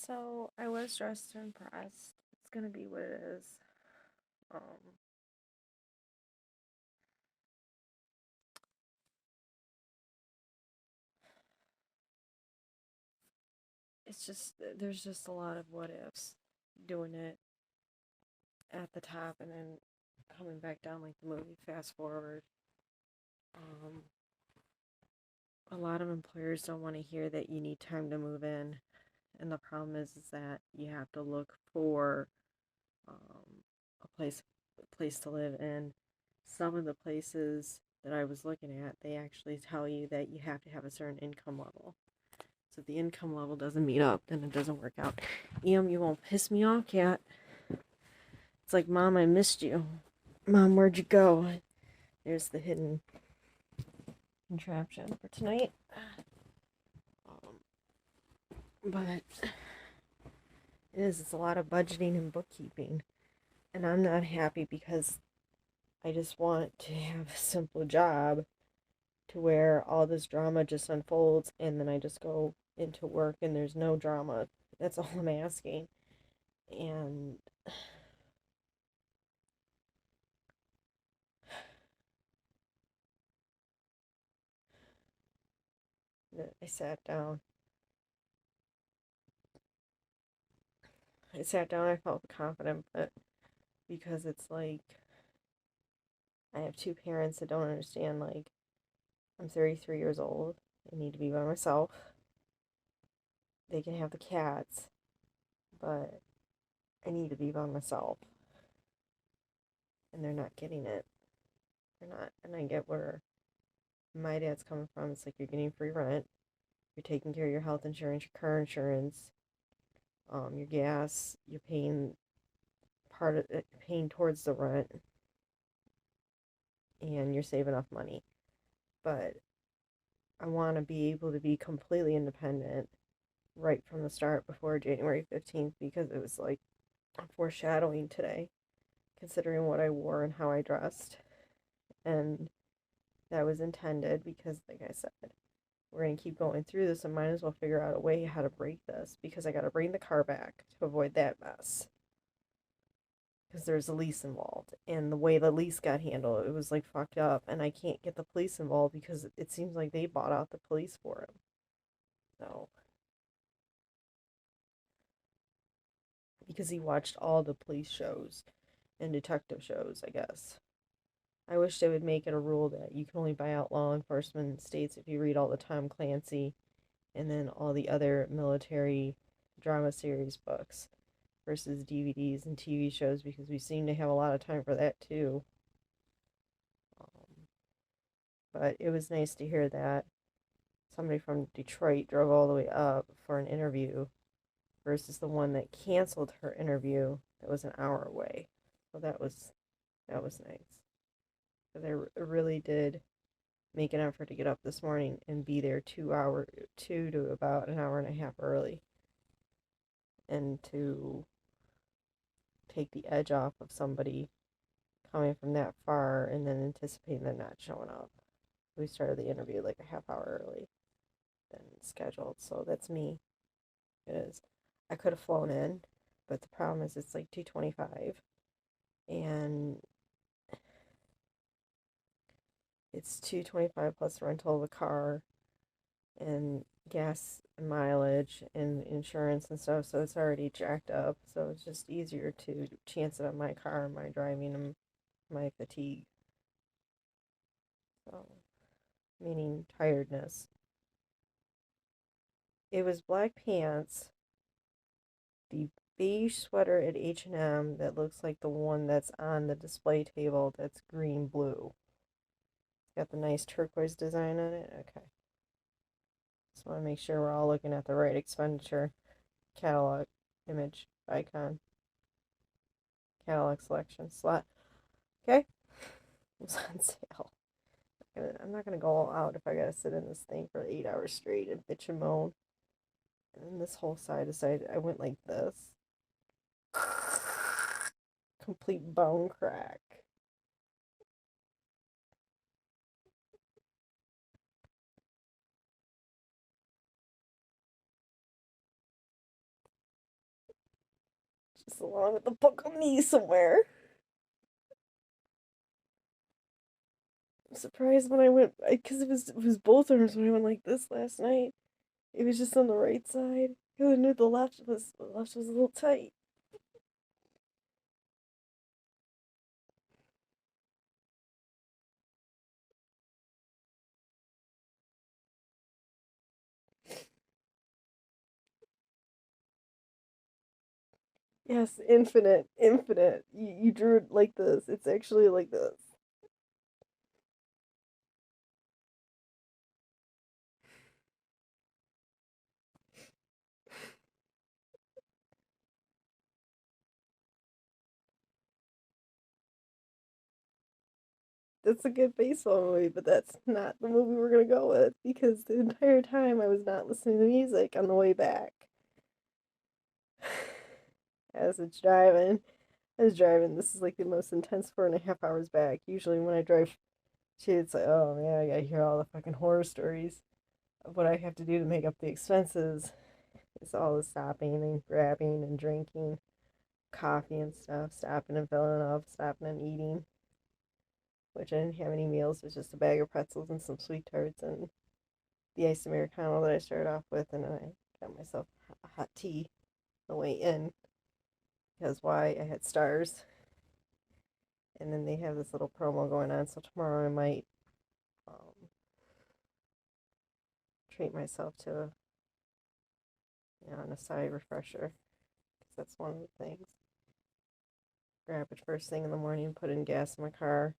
So I was dressed and impressed. It's gonna be what it is. Um, it's just there's just a lot of what ifs doing it at the top and then coming back down like the movie. Fast forward. Um, a lot of employers don't want to hear that you need time to move in, and the problem is that you have to look for a place to live in. Some of the places that I was looking at, they actually tell you that you have to have a certain income level. So if the income level doesn't meet up, then it doesn't work out. You won't piss me off, cat. It's like, Mom, I missed you. Mom, where'd you go? There's the hidden contraption for tonight. But it's a lot of budgeting and bookkeeping. And I'm not happy because I just want to have a simple job to where all this drama just unfolds and then I just go into work and there's no drama. That's all I'm asking. And I sat down. I felt confident, but because it's like I have two parents that don't understand, like, I'm 33 years old. I need to be by myself. They can have the cats, but I need to be by myself. And they're not getting it. They're not. And I get where my dad's coming from. It's like you're getting free rent. You're taking care of your health insurance, your car insurance, your gas. You're paying part of it, paying towards the rent, and you're saving enough money. But I want to be able to be completely independent right from the start before January 15th because it was like foreshadowing today, considering what I wore and how I dressed. And that was intended because, like I said, we're going to keep going through this and might as well figure out a way how to break this because I got to bring the car back to avoid that mess. Because there's a lease involved. And the way the lease got handled, it was like fucked up. And I can't get the police involved because it seems like they bought out the police for him. So, because he watched all the police shows and detective shows, I guess. I wish they would make it a rule that you can only buy out law enforcement states if you read all the Tom Clancy and then all the other military drama series books versus DVDs and TV shows because we seem to have a lot of time for that too. But it was nice to hear that somebody from Detroit drove all the way up for an interview versus the one that canceled her interview that was an hour away. So that was nice. Because I really did make an effort to get up this morning and be there 2 to about an hour and a half early, and to take the edge off of somebody coming from that far and then anticipating them not showing up. We started the interview like a half hour early than scheduled, so that's me. It is. I could have flown in, but the problem is it's like 225 and it's 225 plus rental of a car and gas and mileage and insurance and stuff, so it's already jacked up. So it's just easier to chance it on my car, my driving, and my fatigue. So, meaning tiredness. It was black pants, the beige sweater at H&M that looks like the one that's on the display table that's green blue. It's got the nice turquoise design on it. Okay. Just want to make sure we're all looking at the right expenditure catalog image icon. Catalog selection slot. Okay. It's on sale. I'm not gonna go all out if I gotta sit in this thing for 8 hours straight and bitch and moan. And then this whole side to side, I went like this. Complete bone crack. Just along with the book on me somewhere. I'm surprised when I went, because it was both arms when I went like this last night. It was just on the right side. Because I knew the left was a little tight. Yes, infinite, infinite. You drew it like this. It's actually like this. That's a good baseball movie, but that's not the movie we're gonna go with because the entire time I was not listening to music on the way back. As it's driving, I was driving. This is like the most intense 4.5 hours back. Usually when I drive to, it's like, oh man, I gotta hear all the fucking horror stories of what I have to do to make up the expenses. It's all the stopping and grabbing and drinking coffee and stuff, stopping and filling up, stopping and eating, which I didn't have any meals. It was just a bag of pretzels and some sweet tarts and the iced Americano that I started off with, and then I got myself a hot tea on the way in because why? I had stars, and then they have this little promo going on, so tomorrow I might um, treat myself to an acai refresher because that's one of the things. Grab it first thing in the morning, put in gas in my car,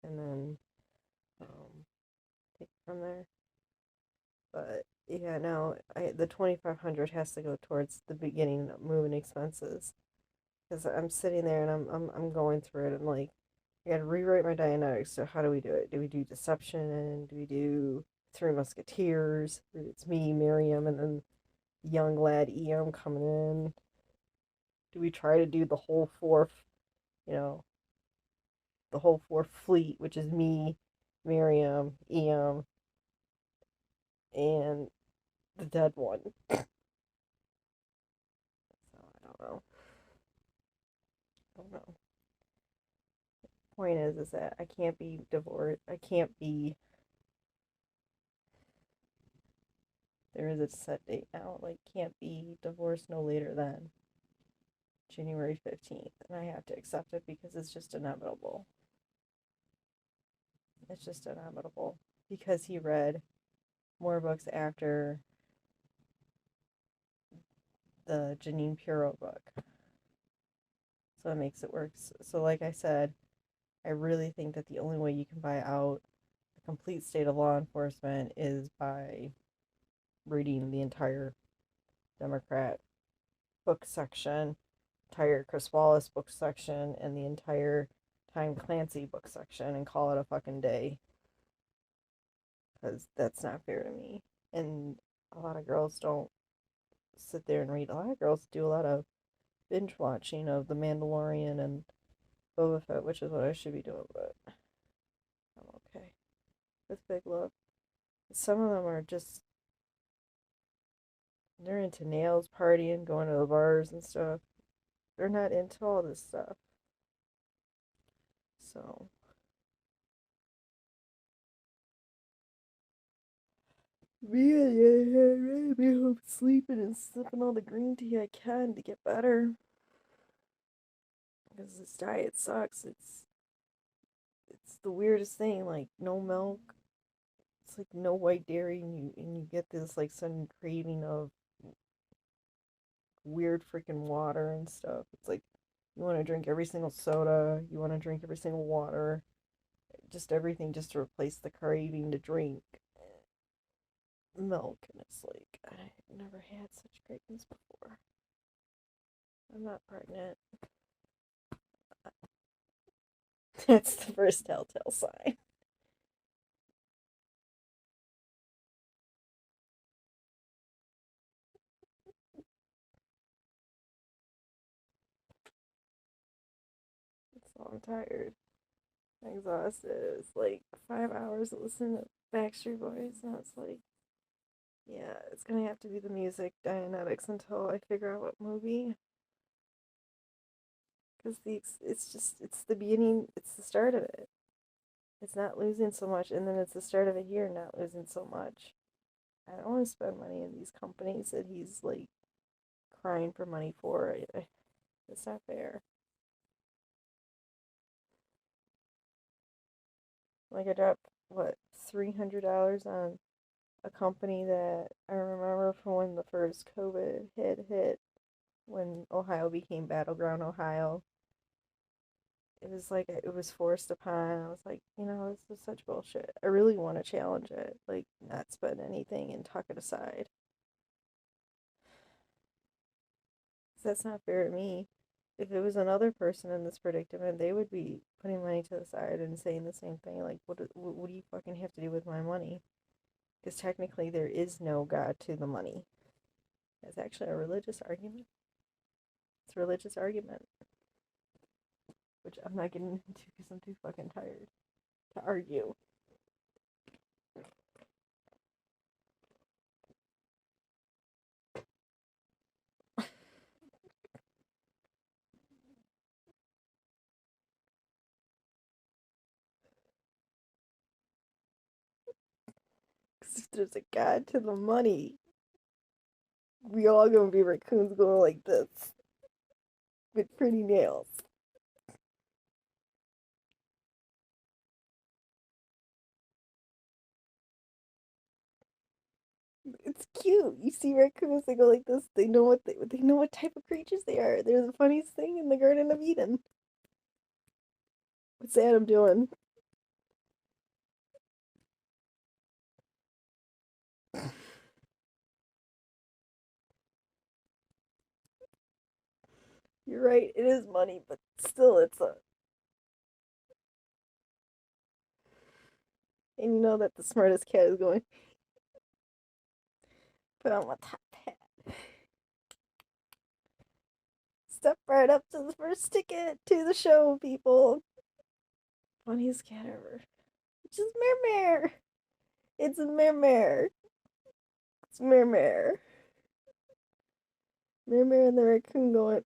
and then take it from there. But yeah, no, the 2,500 has to go towards the beginning of moving expenses because I'm sitting there and I'm going through it. I'm like, I gotta rewrite my Dianetics. So how do we do it? Do we do deception? Do we do Three Musketeers? It's me, Miriam, and then young lad EM coming in. Do we try to do the whole fourth, you know, the whole fourth fleet, which is me, Miriam, EM, and the dead one? So I don't know. I don't know. Point is that I can't be divorced. I can't be. There is a set date now. Like, can't be divorced no later than January 15th, and I have to accept it because it's just inevitable. It's just inevitable because he read more books after the Janine Pirro book. So it makes it work. So, like I said, I really think that the only way you can buy out the complete state of law enforcement is by reading the entire Democrat book section, entire Chris Wallace book section, and the entire Tom Clancy book section and call it a fucking day. Because that's not fair to me. And a lot of girls don't sit there and read. A lot of girls do a lot of binge watching of The Mandalorian and Boba Fett, which is what I should be doing, but I'm okay with Big Love. Some of them are just, they're into nails, partying, going to the bars and stuff. They're not into all this stuff. So, me, I'd be home sleeping and sipping all the green tea I can to get better. Because this diet sucks. It's the weirdest thing. Like no milk. It's like no white dairy, and you get this like sudden craving of weird freaking water and stuff. It's like you want to drink every single soda. You want to drink every single water. Just everything just to replace the craving to drink milk. And it's like I've never had such cravings before. I'm not pregnant. That's the first telltale sign. So I'm tired. I'm exhausted. It's like 5 hours of listening to Backstreet Boys. Now it's like, yeah, it's gonna have to be the music Dianetics until I figure out what movie. Because it's the beginning, it's the start of it. It's not losing so much, and then it's the start of a year not losing so much. I don't want to spend money in these companies that he's like crying for money for. It's not fair. Like I dropped what $300 on a company that I remember from when the first COVID had hit, when Ohio became battleground Ohio. It was like it was forced upon. I was like, this is such bullshit. I really want to challenge it, like not spend anything and tuck it aside. 'Cause that's not fair to me. If it was another person in this predicament, they would be putting money to the side and saying the same thing. Like, what do you fucking have to do with my money? Because technically, there is no God to the money. It's actually a religious argument. It's a religious argument, which I'm not getting into because I'm too fucking tired to argue. Because if there's a God to the money, we all gonna be raccoons going like this with pretty nails. It's cute. You see raccoons, they go like this. They know what type of creatures they are. They're the funniest thing in the Garden of Eden. What's Adam doing? You're right. It is money, but still, it's a. And you know that the smartest cat is going. Put on my top hat. Step right up to the first ticket to the show, people. Funniest cat ever. It's just Mare. It's Mare. It's Mare. Mare and the raccoon going.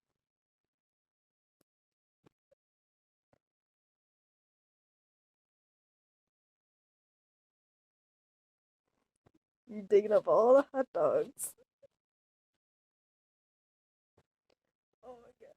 You're digging up all the hot dogs. Oh my god.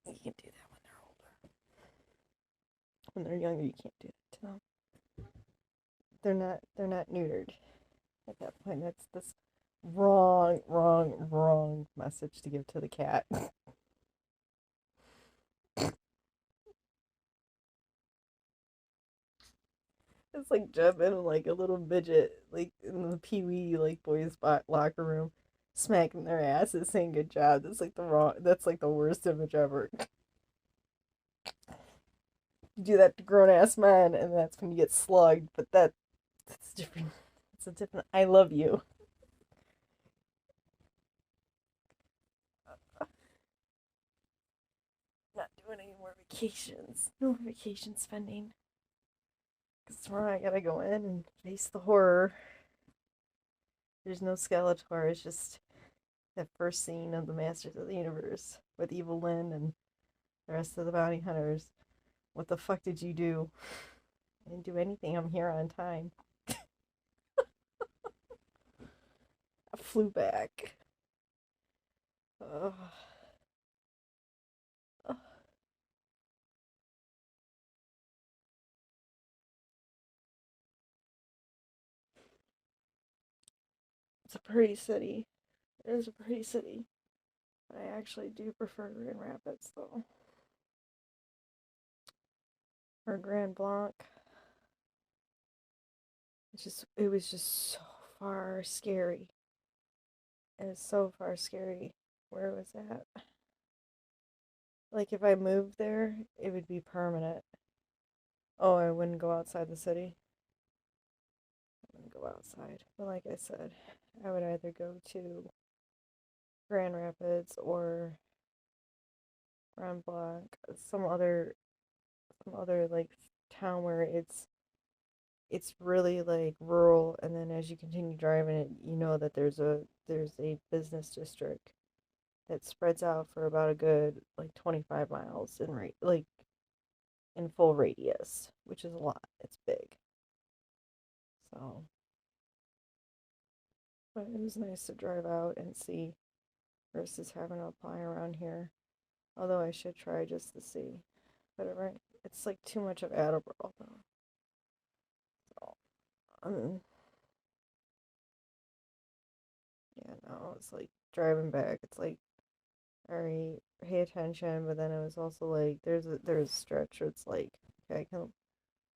You can't do that when they're older. When they're younger, you can't do it to them. They're not neutered at that point. That's this wrong message to give to the cat. It's like jumping like a little midget, like in the Pee Wee like boys' locker room, smacking their asses, saying "good job." That's like the wrong. That's like the worst image ever. You do that to grown ass men, and that's when you get slugged. But that's different. It's a different. I love you. Not doing any more vacations. No more vacation spending. Because tomorrow I gotta go in and face the horror. There's no Skeletor. It's just that first scene of the Masters of the Universe with Evil Lyn and the rest of the bounty hunters. What the fuck did you do? I didn't do anything. I'm here on time. I flew back. Ugh. It's a pretty city. It is a pretty city. But I actually do prefer Grand Rapids though. Or Grand Blanc. It was just so far scary. It is so far scary. Where was that? Like if I moved there, it would be permanent. Oh, I wouldn't go outside the city. I wouldn't go outside. But like I said, I would either go to Grand Rapids or Grand Blanc, some other like town where it's really like rural, and then as you continue driving it, you know that there's a business district that spreads out for about a good like 25 miles in like in full radius, which is a lot. It's big. So, but it was nice to drive out and see versus having to apply around here. Although I should try just to see. But it's like too much of Attleboro though. So, yeah, no, it's like driving back. It's like, all right, pay attention. But then it was also like there's a stretch where it's like, okay, I can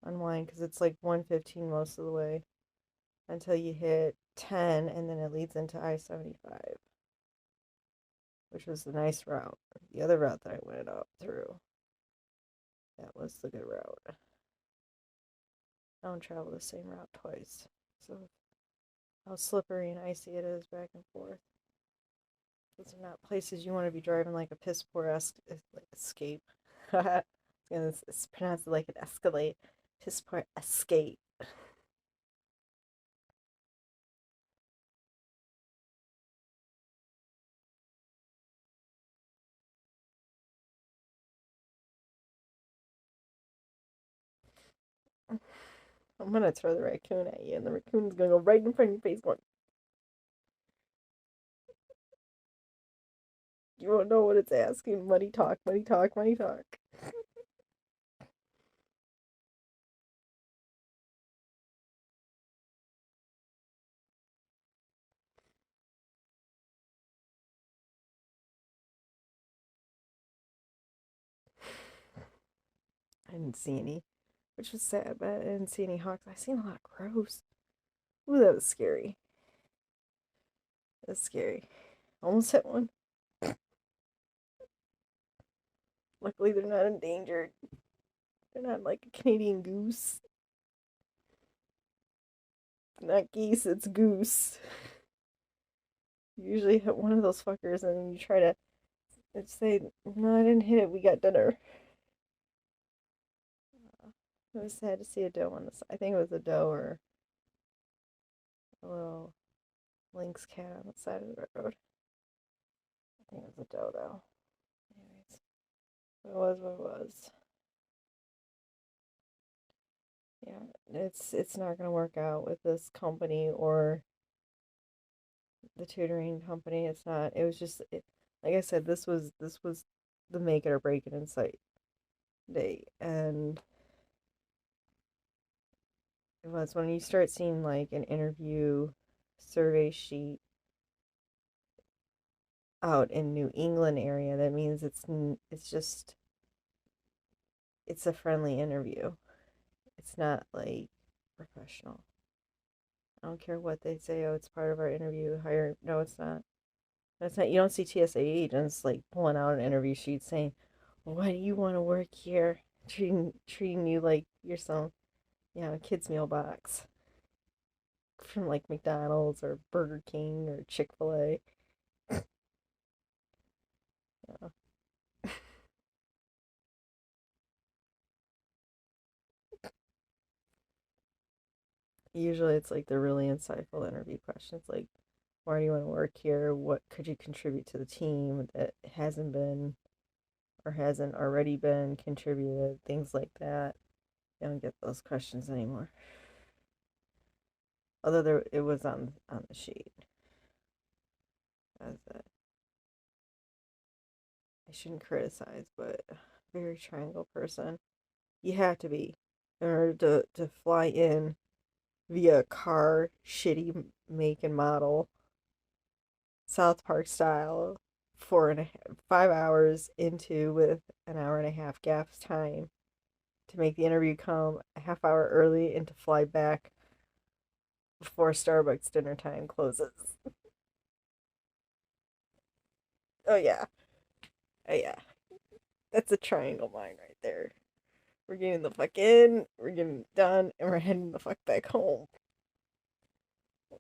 unwind because it's like 115 most of the way until you hit 10, and then it leads into I-75, which was the nice route. The other route that I went up through, that was the good route. I don't travel the same route twice. So how slippery and icy it is back and forth. Those are not places you want to be driving like a piss poor like escape. It's pronounced like an escalate. Piss poor escape. I'm gonna throw the raccoon at you, and the raccoon's gonna go right in front of your face going, you won't know what it's asking. Money talk, money talk, money talk. I didn't see any, which was sad, but I didn't see any hawks. I seen a lot of crows. Ooh, that was scary. That's scary. Almost hit one. Luckily, they're not endangered. They're not like a Canadian goose. Not geese, it's goose. You usually hit one of those fuckers and then you try to say, no, I didn't hit it, we got dinner. It was sad to see a doe on this. I think it was a doe or a little lynx cat on the side of the road. I think it was a doe though. Anyways, it was what it was. Yeah, it's not gonna work out with this company or the tutoring company. It's not. It was just like I said. This was the make it or break it in sight day, and it was when you start seeing like an interview survey sheet out in New England area. That means it's just it's a friendly interview. It's not like professional. I don't care what they say. Oh, it's part of our interview. Hire. No, it's not. That's not. You don't see TSA agents like pulling out an interview sheet saying, "Why do you want to work here?" Treating you like you're some, a kid's meal box from like McDonald's or Burger King or Chick-fil-A. Yeah. Usually it's like the really insightful interview questions like, why do you want to work here? What could you contribute to the team that hasn't been or hasn't already been contributed? Things like that. You don't get those questions anymore. Although it was on the sheet. As a, I shouldn't criticize, but very triangle person. You have to be in order to fly in via car, shitty make and model, South Park style, 5 hours into with an hour and a half gap time to make the interview come a half hour early and to fly back before Starbucks dinner time closes. Oh yeah. Oh yeah. That's a triangle mind right there. We're getting the fuck in, we're getting done, and we're heading the fuck back home.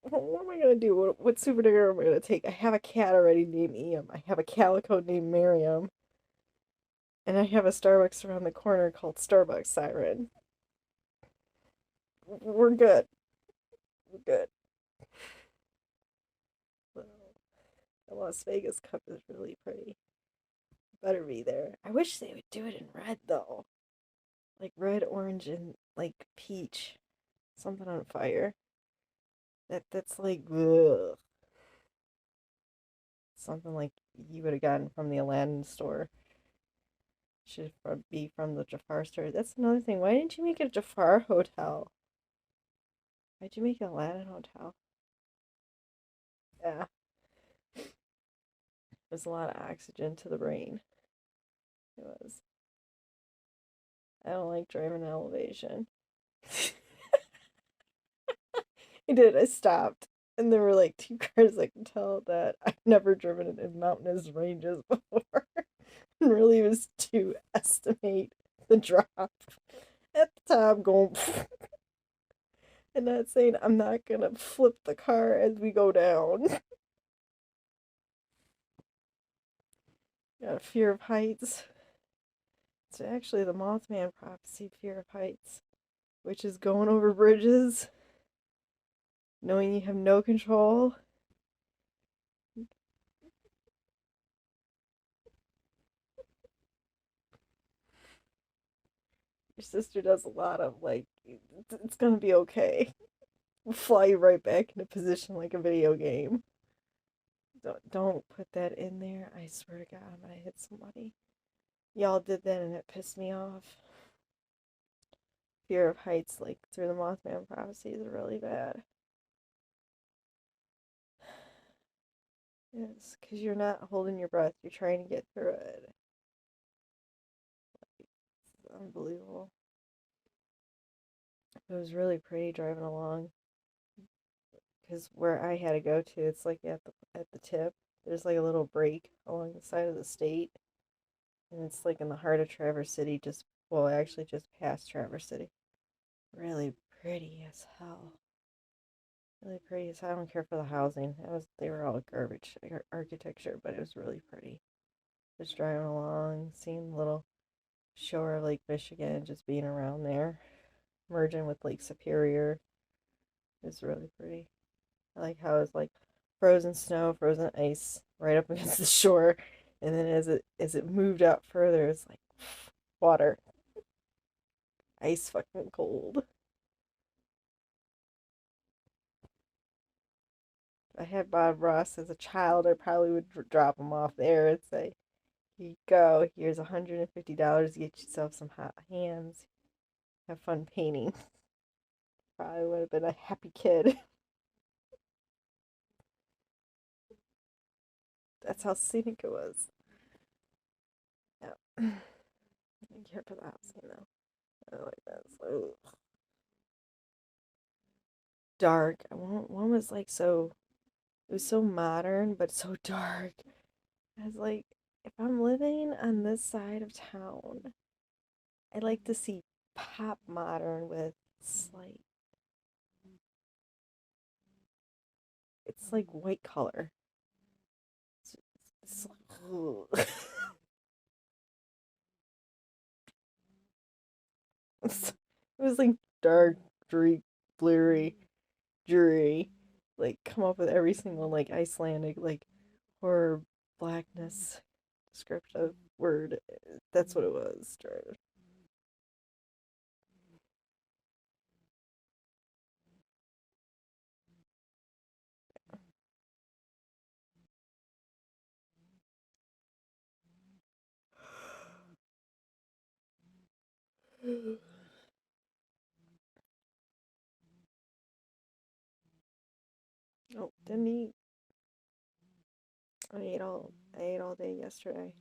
what am I gonna do? What superhero am I gonna take? I have a cat already named Ian. I have a calico named Miriam. And I have a Starbucks around the corner called Starbucks Siren. We're good. We're good. So, the Las Vegas Cup is really pretty. Better be there. I wish they would do it in red though. Like red, orange, and like peach. Something on fire. That's like ugh. Something like you would have gotten from the Aladdin store. Should be from the Jafar store. That's another thing. Why didn't you make it a Jafar hotel? Why'd you make it Aladdin hotel? Yeah, there's a lot of oxygen to the brain. It was. I don't like driving elevation. I did. I stopped. And there were like two cars I could tell that I've never driven in mountainous ranges before. And really was to estimate the drop. At the time, going, and not saying I'm not gonna flip the car as we go down. Got a fear of heights. It's actually the Mothman prophecy, fear of heights, which is going over bridges, knowing you have no control. Your sister does a lot of like, it's gonna be okay. We'll fly you right back into position like a video game. Don't put that in there. I swear to God, I'm gonna hit somebody. Y'all did that and it pissed me off. Fear of heights, like through the Mothman prophecies, are really bad. Yes, because you're not holding your breath. You're trying to get through it. It's unbelievable. It was really pretty driving along because where I had to go to, it's like at the tip. There's like a little break along the side of the state, and it's like in the heart of Traverse City. Just well, actually, just past Traverse City. Really pretty as hell. Really pretty as hell. I don't care for the housing. They were all garbage architecture, but it was really pretty. Just driving along, seeing the little shore of Lake Michigan, just being around there, merging with Lake Superior. It's really pretty. I like how it's like frozen snow, frozen ice right up against the shore, and then as it moved out further, it's like water, ice fucking cold. If I had Bob Ross as a child, I probably would drop him off there and say, "Here you go. Here's $150 to get yourself some hot hands. Have fun painting." Probably would have been a happy kid. That's how scenic it was. Yeah. I care for the house, I like that. So dark. One was like so. It was so modern, but so dark. I was like, if I'm living on this side of town, I like to see pop modern with slight. It's like white color. It's like, it was like dark, dreary, blurry, dreary. Like come up with every single like Icelandic like horror blackness descriptive word. That's what it was. Oh, didn't eat. I ate all day yesterday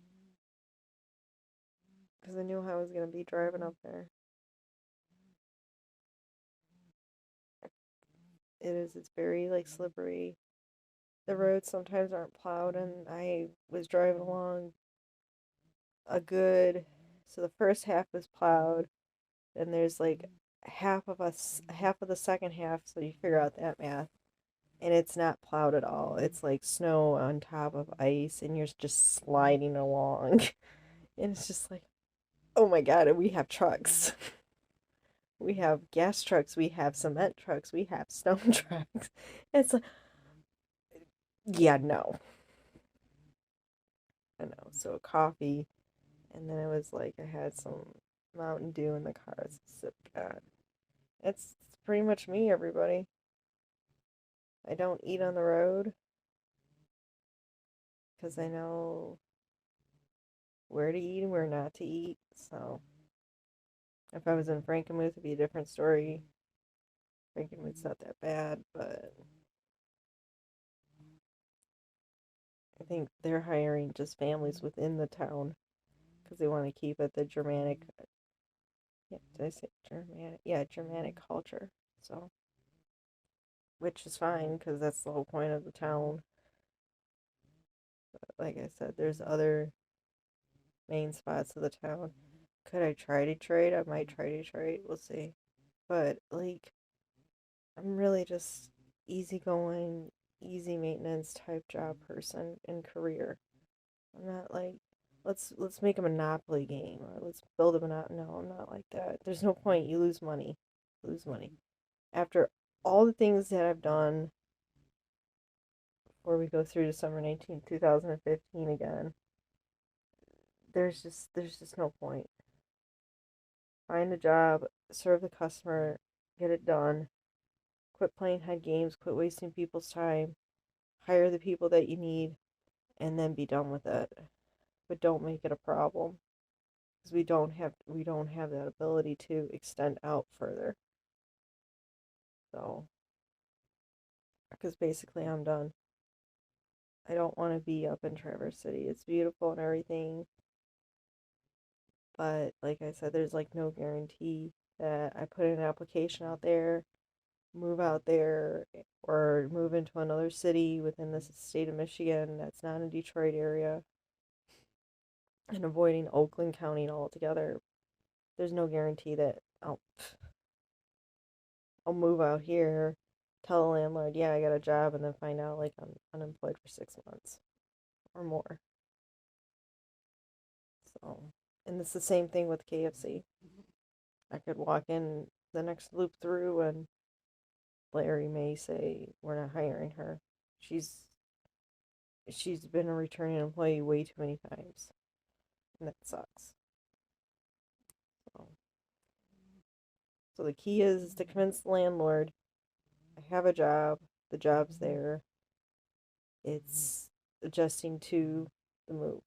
because I knew how I was gonna be driving up there. It's very like slippery. The roads sometimes aren't plowed, and I was driving along a good. So the first half was plowed, and there's like half of the second half. So you figure out that math. and it's not plowed at all. It's like snow on top of ice, and you're just sliding along. And it's just like, oh my God, and we have trucks. We have gas trucks, we have cement trucks, we have stone trucks. It's like, yeah, no. I know. So coffee, and then it was like I had some Mountain Dew in the car as a sip. God, it's pretty much me, everybody. I don't eat on the road because I know where to eat and where not to eat. So if I was in Frankenmuth, it'd be a different story. Frankenmuth's not that bad, but I think they're hiring just families within the town because they want to keep it the Germanic. Yeah, did I say Germanic? Yeah, Germanic culture. So, which is fine because that's the whole point of the town. But like I said, there's other main spots of the town. Could I try Detroit? I might try Detroit. We'll see. But like, I'm really just easygoing, easy maintenance type job person in career. I'm not like let's make a monopoly game or let's build a monopoly. No, I'm not like that. There's no point. You lose money. Lose money. After all the things that I've done before we go through December 19th, 2015 again, there's just no point. Find a job, serve the customer, get it done. Quit playing head games, quit wasting people's time, hire the people that you need, and then be done with it. But don't make it a problem because we don't have that ability to extend out further. So, because basically I'm done. I don't want to be up in Traverse City. It's beautiful and everything, but like I said, there's like no guarantee that I put an application out there, move out there, or move into another city within the state of Michigan that's not in Detroit area, and avoiding Oakland County altogether. There's no guarantee that I'll move out here, tell the landlord, yeah, I got a job, and then find out like I'm unemployed for 6 months or more. So, and it's the same thing with KFC. I could walk in the next loop through and Larry may say we're not hiring her. She's she's been a returning employee way too many times, and that sucks. So, so the key is to convince the landlord I have a job, the job's there. It's adjusting to the move.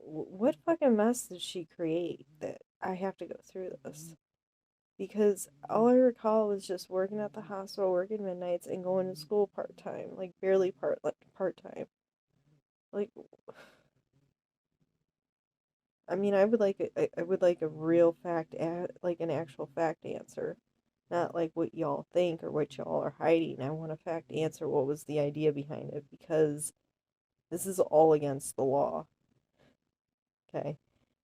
What fucking mess did she create that I have to go through this? Because all I recall was just working at the hospital, working midnights, and going to school part time, like barely part time. Like, I mean, I would like a real fact, like an actual fact answer, not like what y'all think or what y'all are hiding. I want a fact answer. What was the idea behind it? Because this is all against the law. Okay,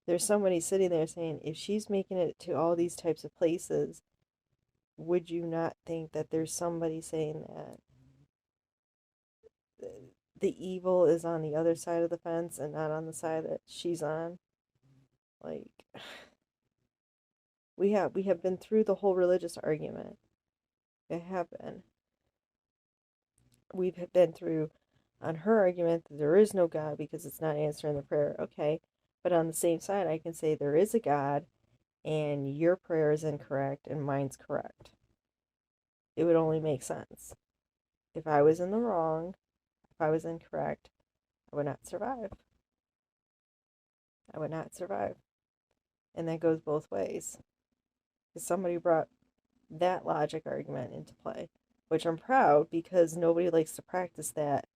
there's somebody sitting there saying if she's making it to all these types of places, would you not think that there's somebody saying that the evil is on the other side of the fence and not on the side that she's on? Like, we have been through the whole religious argument. It have been. We've been through on her argument that there is no God because it's not answering the prayer. Okay, but on the same side, I can say there is a God and your prayer is incorrect and mine's correct. It would only make sense. If I was in the wrong, if I was incorrect, I would not survive. I would not survive. And that goes both ways. Because somebody brought that logic argument into play, which I'm proud because nobody likes to practice that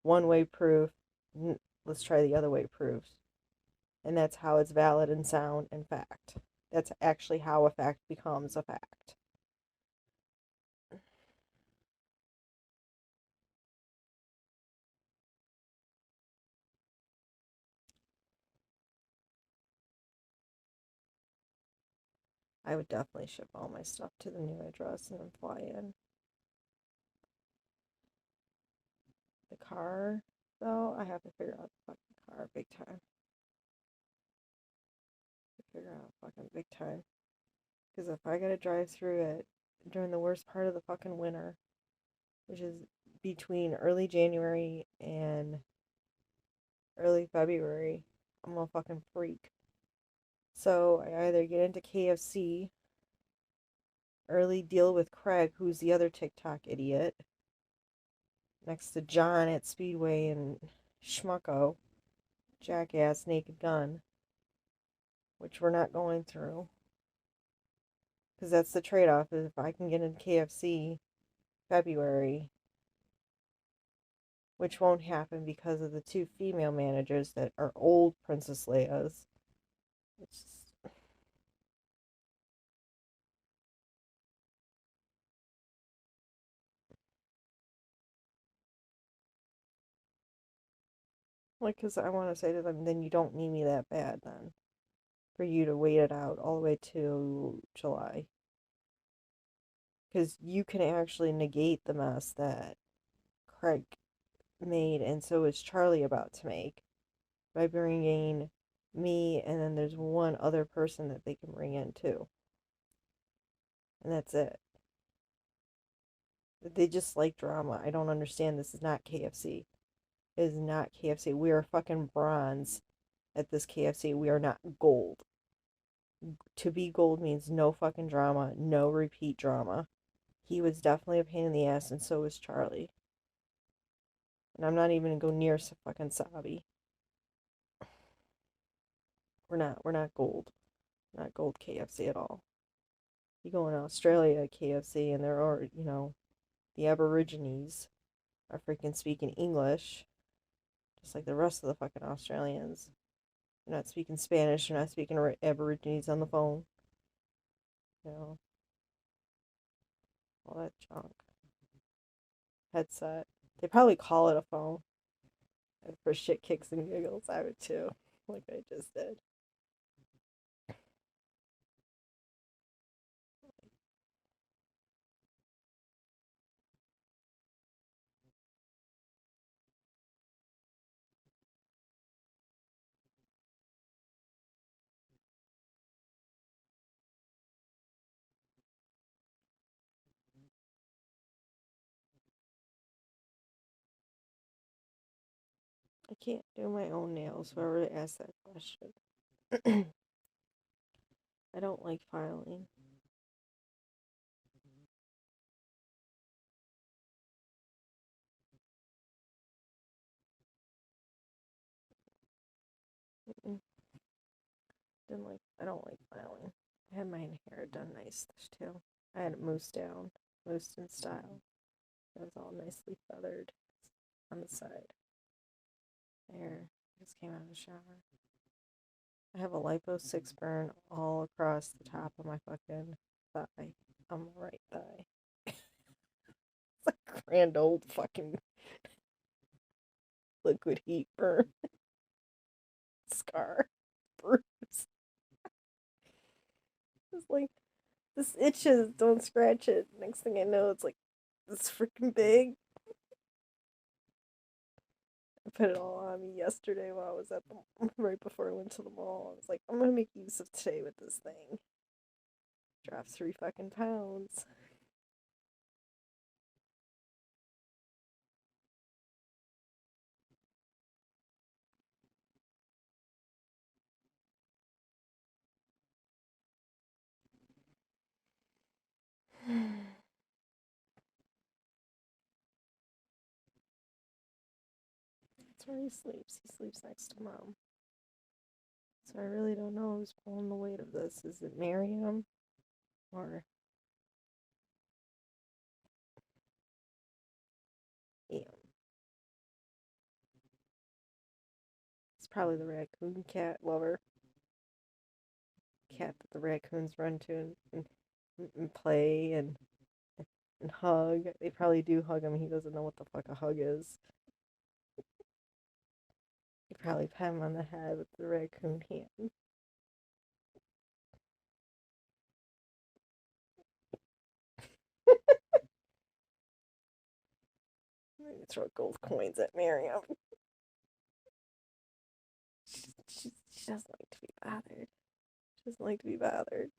one way proof. Let's try the other way proof, and that's how it's valid and sound and fact. That's actually how a fact becomes a fact. I would definitely ship all my stuff to the new address and then fly in. The car, though, I have to figure out the fucking car big time. Figure out fucking big time. Because if I gotta drive through it during the worst part of the fucking winter, which is between early January and early February, I'm a fucking freak. So I either get into KFC, early deal with Craig, who's the other TikTok idiot, next to John at Speedway and Schmucko, Jackass Naked Gun, which we're not going through. Because that's the trade-off, is if I can get into KFC February, which won't happen because of the two female managers that are old Princess Leia's. It's just, like, because I want to say to them, then you don't need me that bad then, for you to wait it out all the way to July. Because you can actually negate the mess that Craig made, and so is Charlie about to make, by bringing me, and then there's one other person that they can bring in too. And that's it. They just like drama. I don't understand. This is not KFC. It is not KFC. We are fucking bronze at this KFC. We are not gold. To be gold means no fucking drama, no repeat drama. He was definitely a pain in the ass, and so was Charlie. And I'm not even gonna go near fucking Sabi. We're not gold. Not gold KFC at all. You go in Australia KFC and there are, the Aborigines are freaking speaking English, just like the rest of the fucking Australians. They're not speaking Spanish, they're not speaking Aborigines on the phone. You know, all that junk. Headset. They probably call it a phone. And for shit kicks and giggles, I would too, like I just did. I can't do my own nails, whoever asked that question. I don't like filing. Mm-mm. I don't like filing. I had my hair done nice too. I had it moosed in style. It was all nicely feathered on the side. There, I just came out of the shower. I have a lipo 6 burn all across the top of my fucking thigh. On my right thigh. It's a grand old fucking liquid heat burn scar. Bruise. It's like, this itches, don't scratch it. Next thing I know, it's like, this freaking big. I put it all on me yesterday while I was right before I went to the mall. I was like, I'm gonna make use of today with this thing. Dropped 3 fucking pounds. That's where he sleeps. He sleeps next to mom. So I really don't know who's pulling the weight of this. Is it Miriam or Ian? It's probably the raccoon cat lover. Cat that the raccoons run to and play and hug. They probably do hug him. He doesn't know what the fuck a hug is. They probably pat him on the head with the raccoon hand. Maybe throw gold coins at Miriam. She doesn't like to be bothered. She doesn't like to be bothered.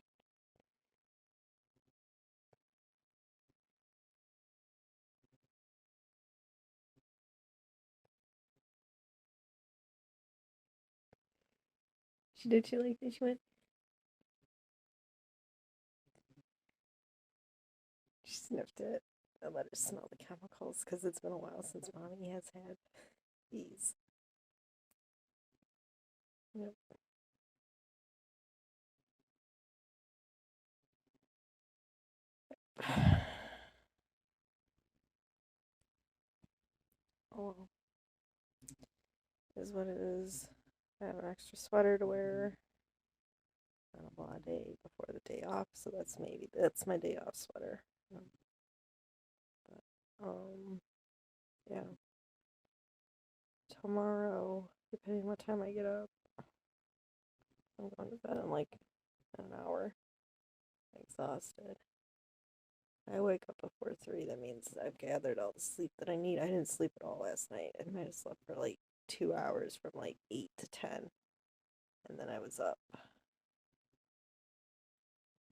She like that? She went. She sniffed it. I let her smell the chemicals because it's been a while since mommy has had these. Yep. Oh well, is what it is. I have an extra sweater to wear on a blah day before the day off, so that's my day off sweater. But, yeah. Tomorrow, depending what time I get up, I'm going to bed in like an hour. Exhausted. I wake up before 3. That means I've gathered all the sleep that I need. I didn't sleep at all last night. I might have slept for like 2 hours from like 8 to 10. And then I was up.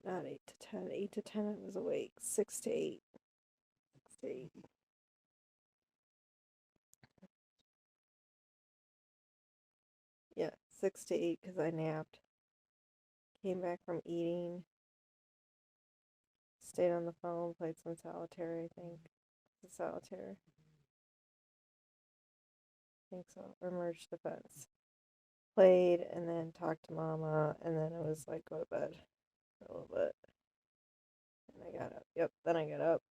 Not 8 to 10. 8 to 10 I was awake. 6 to 8. 6 to 8. Yeah, 6 to 8 because I napped. Came back from eating. Stayed on the phone. Played some solitaire, I think. Solitaire. I think so. Or Merge Defense. Played and then talked to mama. And then I was like, go to bed for a little bit. And I got up. Yep, then I got up.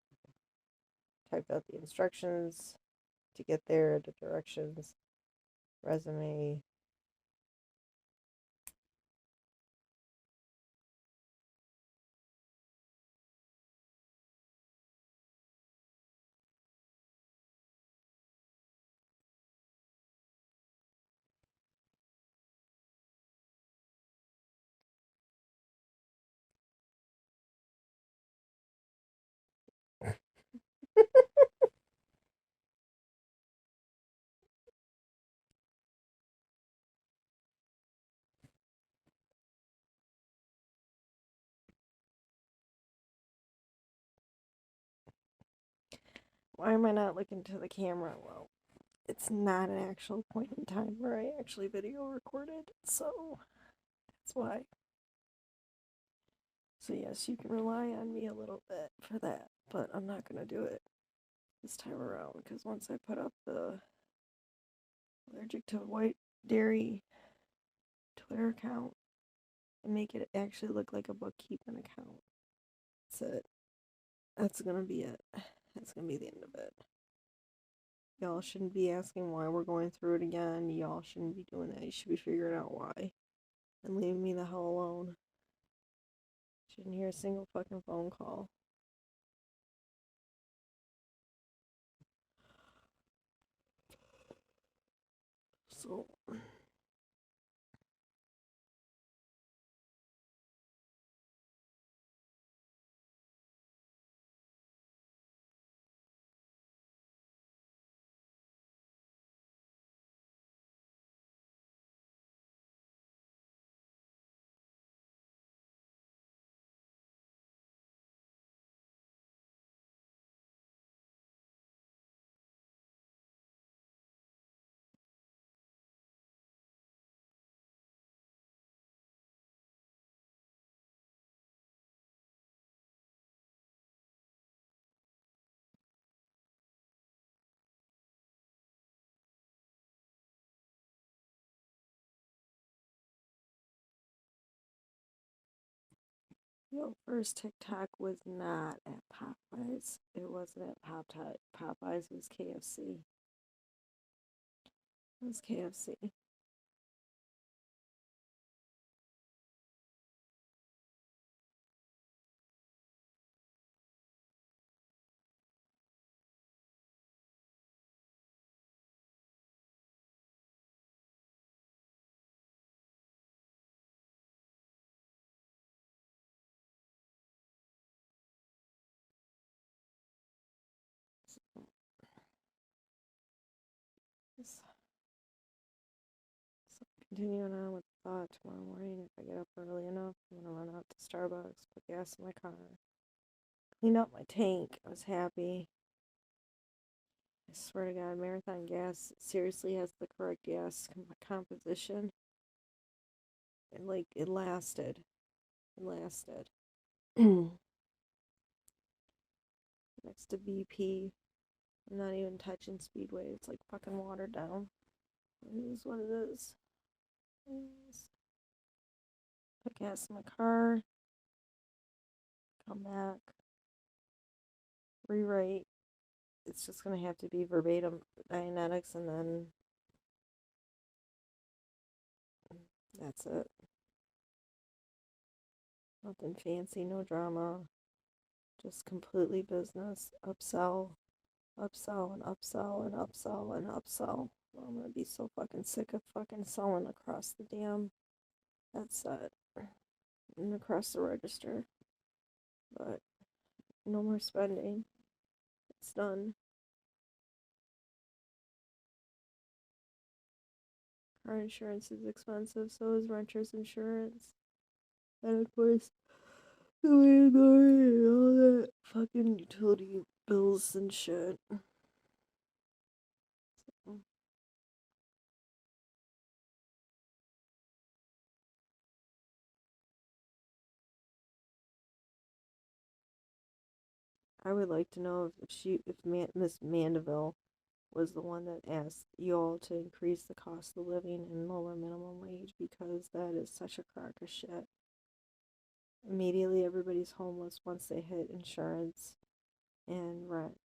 Typed out the instructions to get there, the directions, resume. Why am I not looking to the camera? Well, it's not an actual point in time where I actually video recorded, so that's why. So yes, you can rely on me a little bit for that, but I'm not going to do it this time around because once I put up the allergic to white dairy Twitter account and make it actually look like a bookkeeping account, that's it. That's going to be it. That's going to be the end of it. Y'all shouldn't be asking why we're going through it again. Y'all shouldn't be doing that. You should be figuring out why. And leave me the hell alone. Shouldn't hear a single fucking phone call. So, yo, first TikTok was not at Popeyes. It wasn't at Popeyes. It was KFC. It was KFC. Continuing on with the thought, tomorrow morning, if I get up early enough, I'm gonna run out to Starbucks, put gas in my car, clean up my tank. I was happy. I swear to God, Marathon Gas seriously has the correct gas composition. And like, it lasted. It lasted. Next to BP. I'm not even touching Speedway. It's like fucking watered down. It is what it is. Put gas in my car. Come back. Rewrite. It's just gonna have to be verbatim Dianetics, and then that's it. Nothing fancy, no drama. Just completely business. Upsell, upsell, and upsell, and upsell, and upsell. I'm gonna be so fucking sick of fucking selling across the damn headset and across the register. But no more spending. It's done. Car insurance is expensive, so is renter's insurance. And of course, the landlord and all that fucking utility bills and shit. So, I would like to know if Miss Mandeville was the one that asked y'all to increase the cost of living and lower minimum wage, because that is such a crock of shit. Immediately everybody's homeless once they hit insurance and rent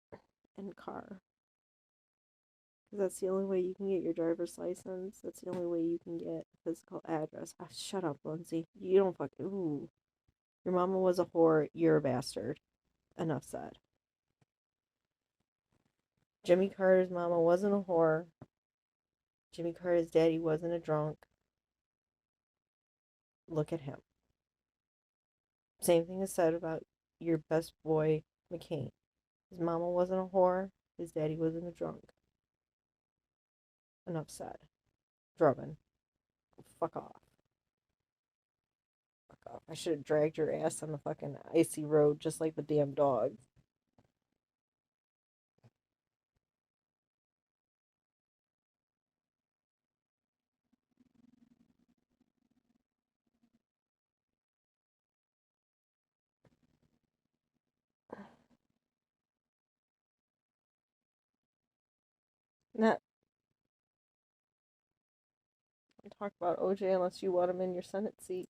and car. Because that's the only way you can get your driver's license. That's the only way you can get a physical address. Ah, shut up, Lindsay. You don't fucking. Ooh. Your mama was a whore. You're a bastard. Enough said. Jimmy Carter's mama wasn't a whore. Jimmy Carter's daddy wasn't a drunk. Look at him. Same thing is said about your best boy, McCain. His mama wasn't a whore. His daddy wasn't a drunk. Enough said. Drummond. Fuck off. Fuck off. I should have dragged your ass on the fucking icy road just like the damn dogs. Not talk about OJ unless you want him in your Senate seat.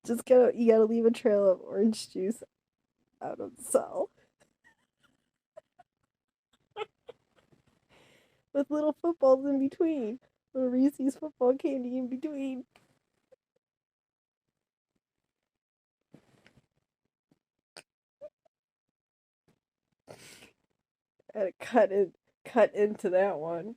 You gotta leave a trail of orange juice out of the cell. With little footballs in between. Little Reese's football candy in between. I had to cut into that one.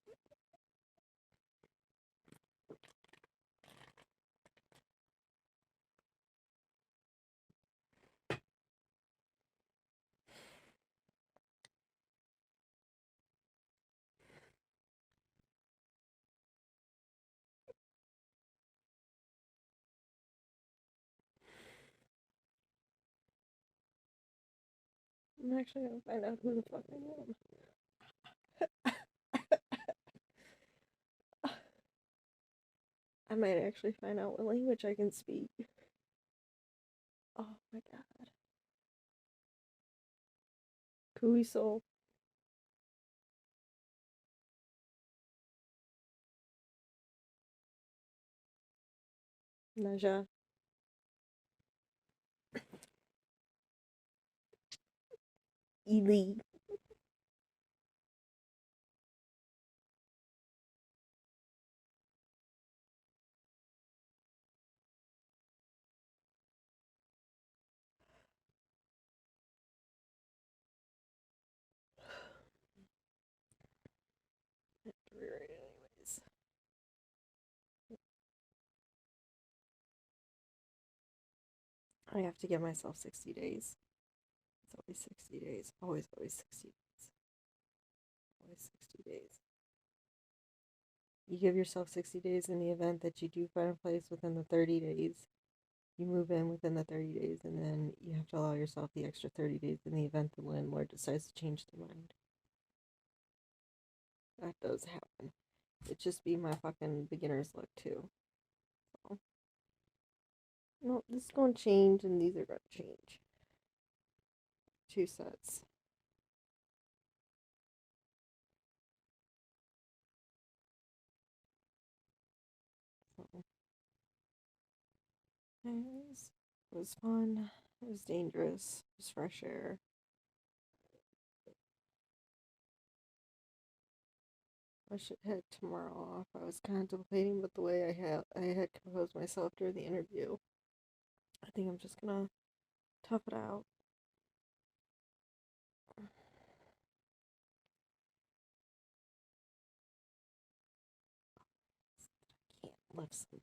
I'm actually gonna find out who the fuck I am. I might actually find out what language I can speak. Oh my god. Kuiso. Naja. Ili. Anyways. I have to give myself 60 days. It's always 60 days. Always 60 days. Always 60 days. You give yourself 60 days in the event that you do find a place within the 30 days. You move in within the 30 days, and then you have to allow yourself the extra 30 days in the event the landlord decides to change their mind. That does happen. It just be my fucking beginner's luck, too. So, no, this is going to change, and these are going to change. 2 sets. So, it was fun. It was dangerous. It was fresh air. I should head tomorrow off. I was contemplating, but the way I had composed myself during the interview, I think I'm just gonna tough it out. Can't lift something.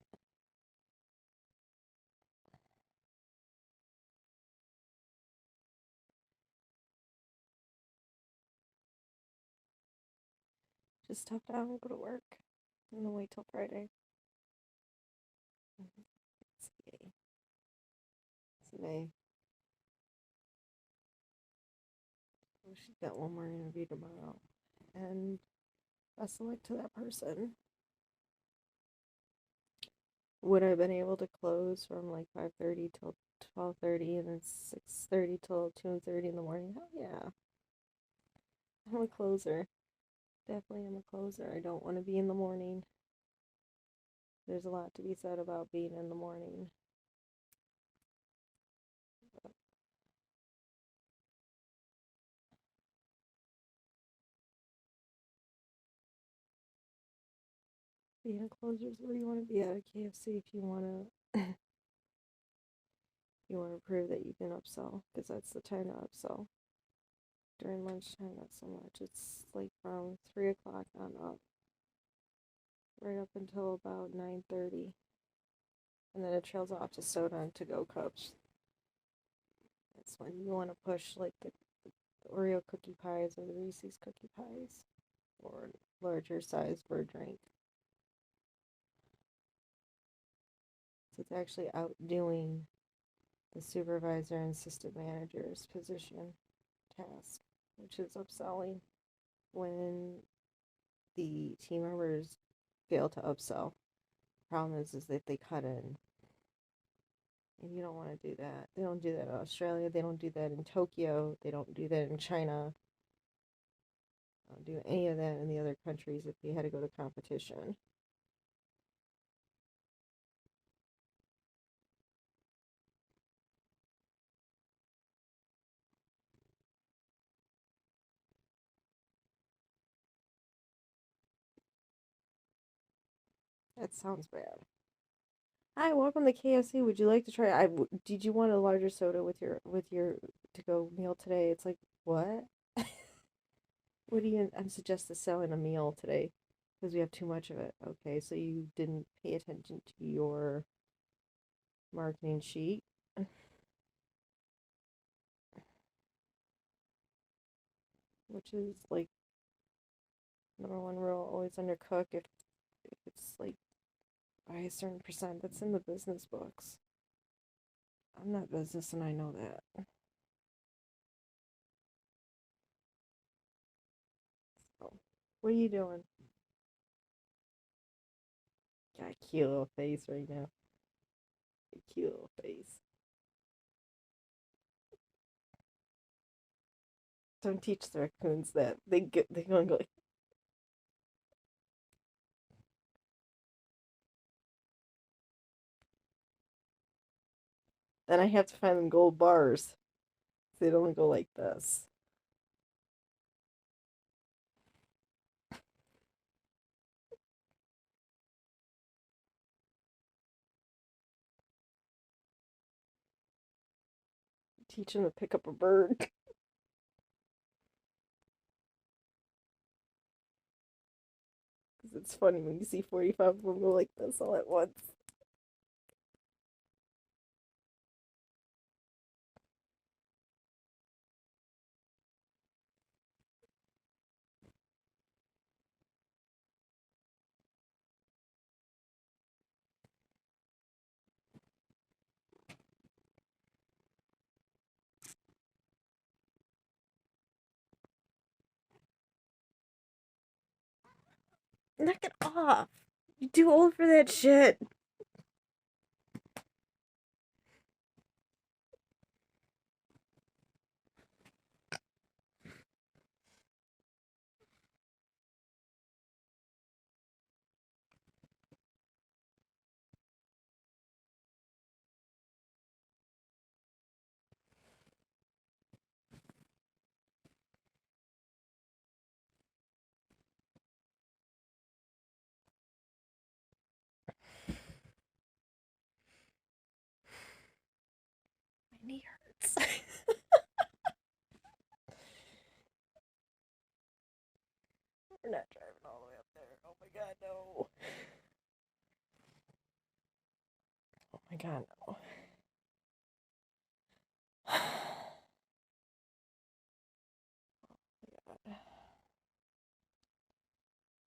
Just tough it out and go to work. And then wait till Friday. It's May. It's May. Oh, she's got one more interview tomorrow. And best of luck to that person. Would I have been able to close from like 5:30 till 12:30 and then 6:30 till 2:30 in the morning? Hell yeah. I'm a closer. Definitely am a closer. I don't want to be in the morning. There's a lot to be said about being in the morning. But being a closer is where you want to be at a KFC if you want to prove that you can upsell, because that's the time to upsell. During lunchtime, not so much. It's like from 3 o'clock on up, right up until about 9:30, and then it trails off to soda and to-go cups. That's when you want to push like the Oreo cookie pies or the Reese's cookie pies, or larger size for a drink. So it's actually outdoing the supervisor and assistant manager's position task, which is upselling. When the team members fail to upsell, the problem is that they cut in. And you don't want to do that. They don't do that in Australia. They don't do that in Tokyo. They don't do that in China. They don't do any of that in the other countries if they had to go to competition. That sounds bad. Hi, welcome to KFC. Would you like to try? Did you want a larger soda with your to-go meal today? It's like, what? What do you? I'm suggesting selling a meal today because we have too much of it. Okay, so you didn't pay attention to your marketing sheet, which is like number one rule: always undercook if it's like by a certain percent. That's in the business books. I'm not business, and I know that. So, what are you doing? Got a cute little face right now. A cute little face. Don't teach the raccoons that. They're gonna go. Then I have to find them gold bars. So they don't go like this. Teach them to pick up a bird. Because it's funny when you see 45 of them go like this all at once. Knock it off. You're too old for that shit. My knee hurts. We're not driving all the way up there. Oh my god, no. Oh my god, no.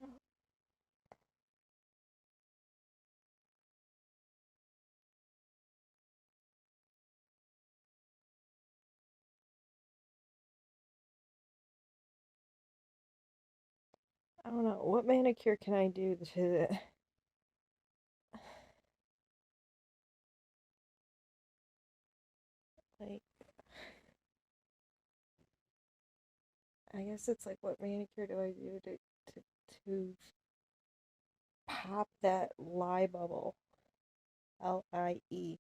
Oh my god. I don't know. What manicure can I do to like I guess it's like what manicure do I do to pop that lie bubble? LIE,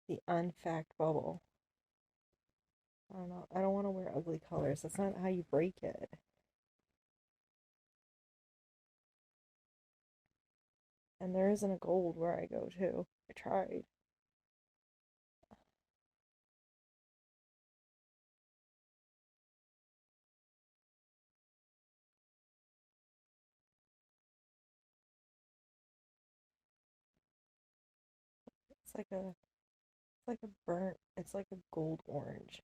the unfact bubble. I don't know. I don't want to wear ugly colors. That's not how you break it. And there isn't a gold where I go to. I tried. It's like a it's like a gold orange.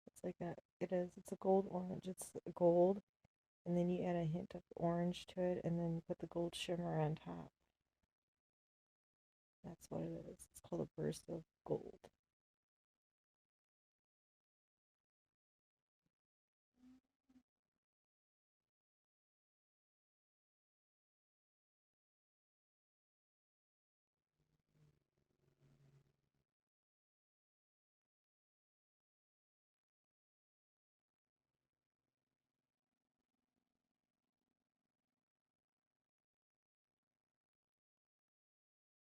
It's like a it's a gold orange. It's gold and then you add a hint of orange to it and then you put the gold shimmer on top. That's what it is. It's called a burst of gold.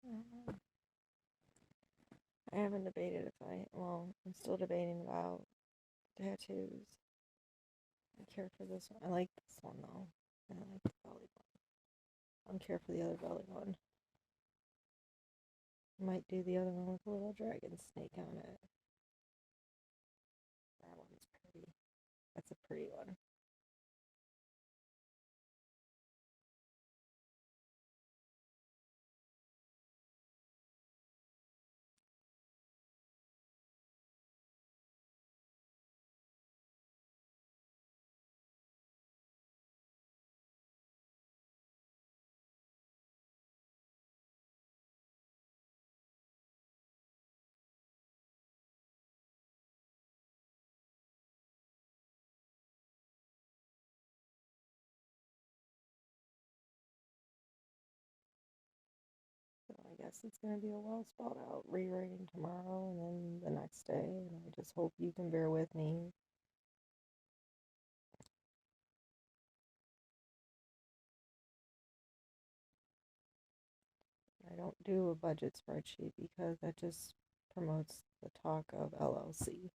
I don't know. I haven't debated if I'm still debating about tattoos. I care for this one. I like this one though. I like the belly one. I don't care for the other belly one. I might do the other one with a little dragon snake on it. That one's pretty. That's a pretty one. So I guess it's gonna be a well spelled out rewriting tomorrow and then the next day. And I just hope you can bear with me. I don't do a budget spreadsheet because that just promotes the talk of LLC.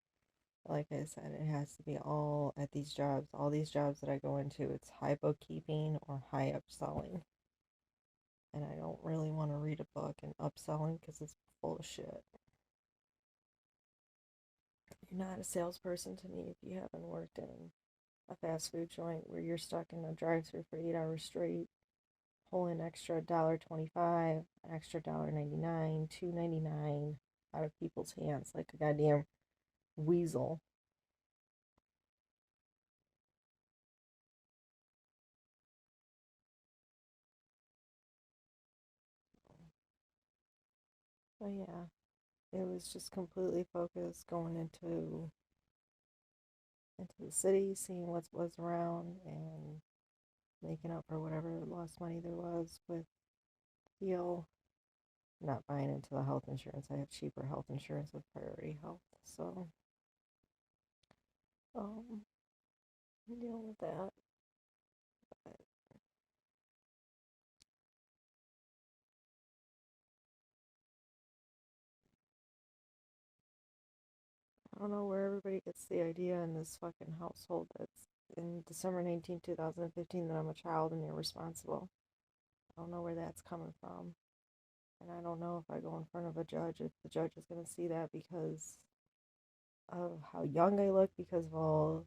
Like I said, it has to be all these jobs that I go into, it's high bookkeeping or high upselling. And I don't really want to read a book and upselling because it's full of shit. You're not a salesperson to me if you haven't worked in a fast food joint where you're stuck in a drive-through for 8 hours straight, pulling extra $1.25, an extra $1.99, $2.99 out of people's hands like a goddamn weasel. So yeah, it was just completely focused going into the city, seeing what was around, and making up for whatever lost money there was with Heal. Not buying into the health insurance. I have cheaper health insurance with Priority Health, so um, I'm dealing with that. But I don't know where everybody gets the idea in this fucking household that's in December 2015, that I'm a child and irresponsible. I don't know where that's coming from. And I don't know if I go in front of a judge, if the judge is going to see that because of how young I look, because of all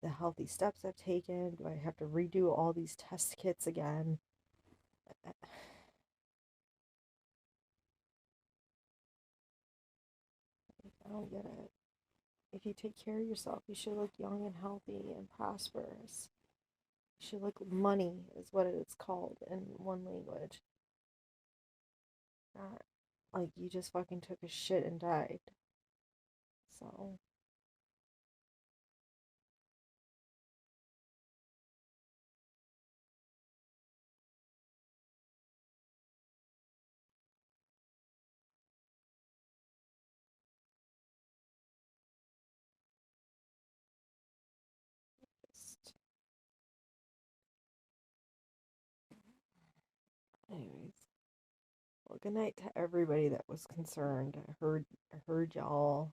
the healthy steps I've taken. Do I have to redo all these test kits again? I don't get it. If you take care of yourself, you should look young and healthy and prosperous. You should look money, is what it's called in one language. Not like you just fucking took a shit and died. So, just, anyways. Well, good night to everybody that was concerned. Heard y'all.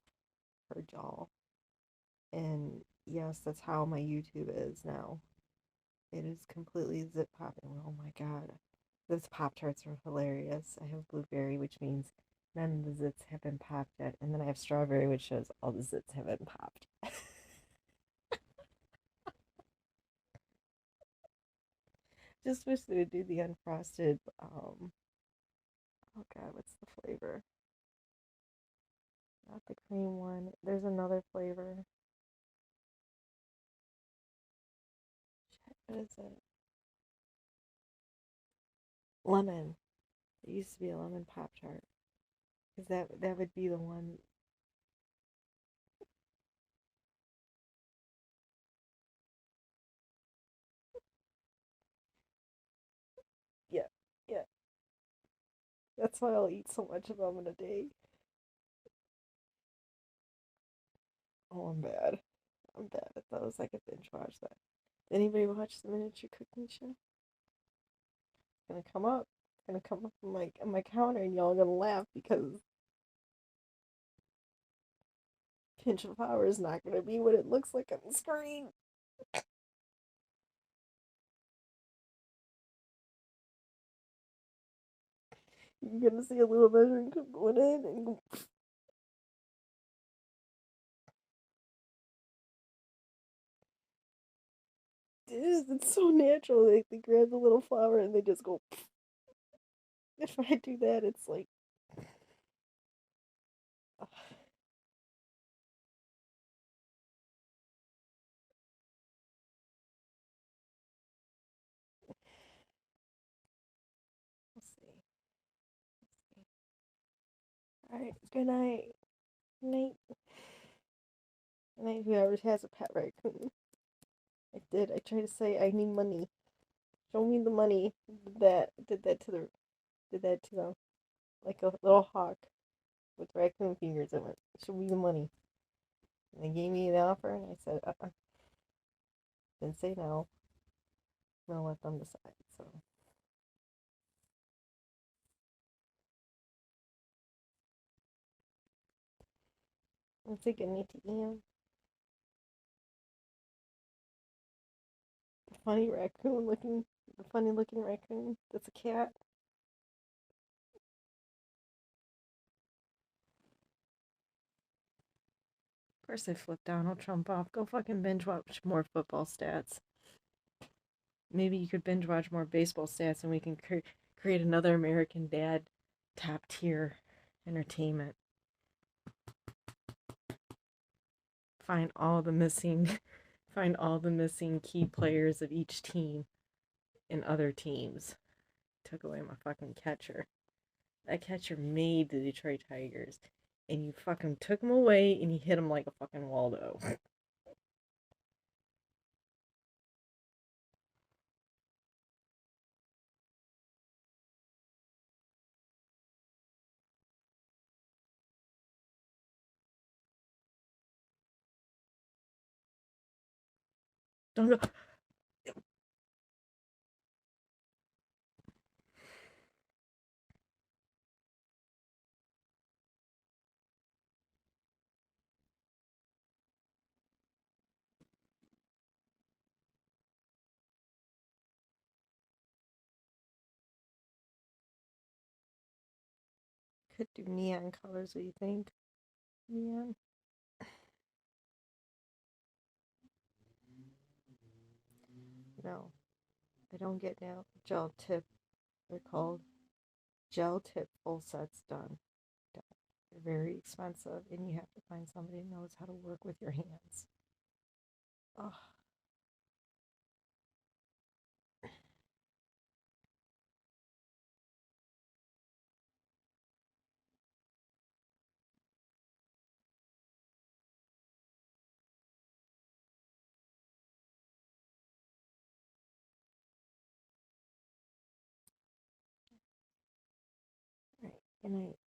And yes, that's how my YouTube is now. It is completely zip popping. Oh my god. Those Pop Tarts are hilarious. I have blueberry, which means none of the zits have been popped yet. And then I have strawberry, which shows all the zits have been popped. Just wish they would do the unfrosted. Oh god, what's the flavor? Not the cream one. There's another flavor. Shit, what is it? Lemon. It used to be a lemon Pop Tart. Because that would be the one. Yeah, yeah. That's why I'll eat so much of them in a day. Oh, I'm bad. I'm bad at those. I could binge watch that. Anybody watch the miniature cooking show? It's gonna come up. It's gonna come up on my counter, and y'all gonna laugh because pinch of flour is not gonna be what it looks like on the screen. You're gonna see a little measuring cup going in, and it is. It's so natural. They grab the little flour and they just go. If I do that, it's like. Ugh, we'll see. We'll see. All right. Good night. Good night. Good night. Whoever has a pet raccoon. I did. I tried to say I need money. Show me the money. Did that to them like a little hawk with raccoon fingers. I went, show me the money. And they gave me the offer, and I said, didn't say no. I'm gonna let them decide. So I think I need to Ian. The funny looking raccoon. That's a cat. Of course, I flipped Donald Trump off. Go fucking binge watch more football stats. Maybe you could binge watch more baseball stats, and we can create another American Dad top tier entertainment. Find all the missing, find all the missing key players of each team in other teams. Took away my fucking catcher. That catcher made the Detroit Tigers, and you fucking took him away, and you hit him like a fucking Waldo. Don't go. Could do neon colors. What do you think? Neon? No, I don't get nail gel tip. They're called gel tip full sets done. They're very expensive, and you have to find somebody who knows how to work with your hands. Oh, all right. Good night.